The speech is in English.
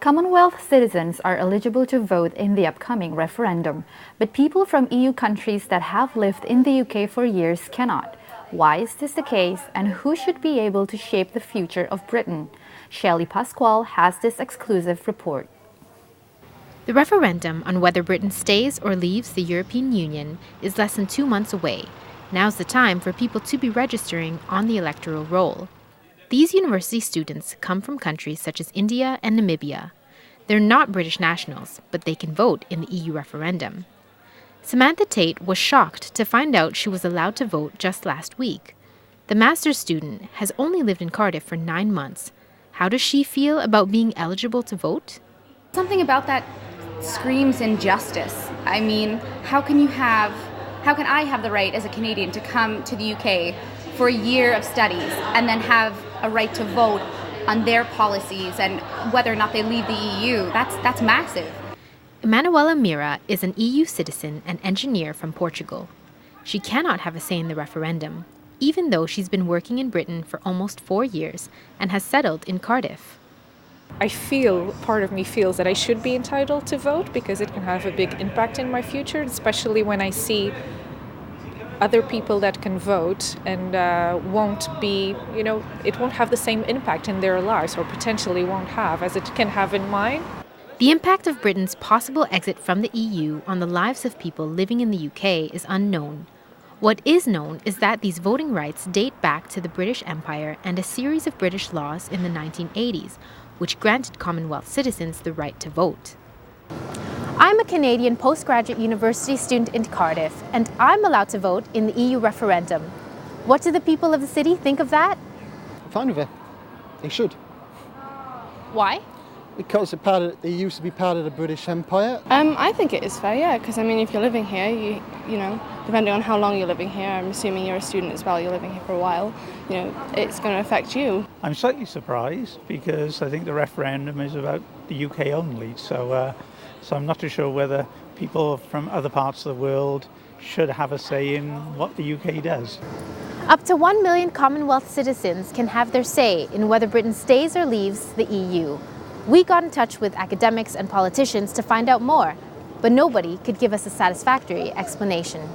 Commonwealth citizens are eligible to vote in the upcoming referendum, but people from EU countries that have lived in the UK for years cannot. Why is this the case, and who should be able to shape the future of Britain? Shelley Pasquale has this exclusive report. The referendum on whether Britain stays or leaves the European Union is less than 2 months away. Now's the time for people to be registering on the electoral roll. These university students come from countries such as India and Namibia. They're not British nationals, but they can vote in the EU referendum. Samantha Tate was shocked to find out she was allowed to vote just last week. The master's student has only lived in Cardiff for 9 months. How does she feel about being eligible to vote? Something about that screams injustice. I mean, how can I have the right as a Canadian to come to the UK for a year of studies and then have a right to vote on their policies and whether or not they leave the EU? That's massive. Emanuela Mira is an EU citizen and engineer from Portugal. She cannot have a say in the referendum, even though she's been working in Britain for almost 4 years and has settled in Cardiff. Part of me feels that I should be entitled to vote because it can have a big impact in my future, especially when I see other people that can vote and it won't have the same impact in their lives, or potentially won't have, as it can have in mine. The impact of Britain's possible exit from the EU on the lives of people living in the UK is unknown. What is known is that these voting rights date back to the British Empire and a series of British laws in the 1980s, which granted Commonwealth citizens the right to vote. I'm a Canadian postgraduate university student in Cardiff, and I'm allowed to vote in the EU referendum. What do the people of the city think of that? I'm fine with it. They should. Why? Because they used to be part of the British Empire. I think it is fair, yeah, because I mean, if you're living here, you know, depending on how long you're living here, I'm assuming you're a student as well, you're living here for a while, it's going to affect you. I'm slightly surprised because I think the referendum is about the UK only, so I'm not too sure whether people from other parts of the world should have a say in what the UK does. Up to 1 million Commonwealth citizens can have their say in whether Britain stays or leaves the EU. We got in touch with academics and politicians to find out more, but nobody could give us a satisfactory explanation.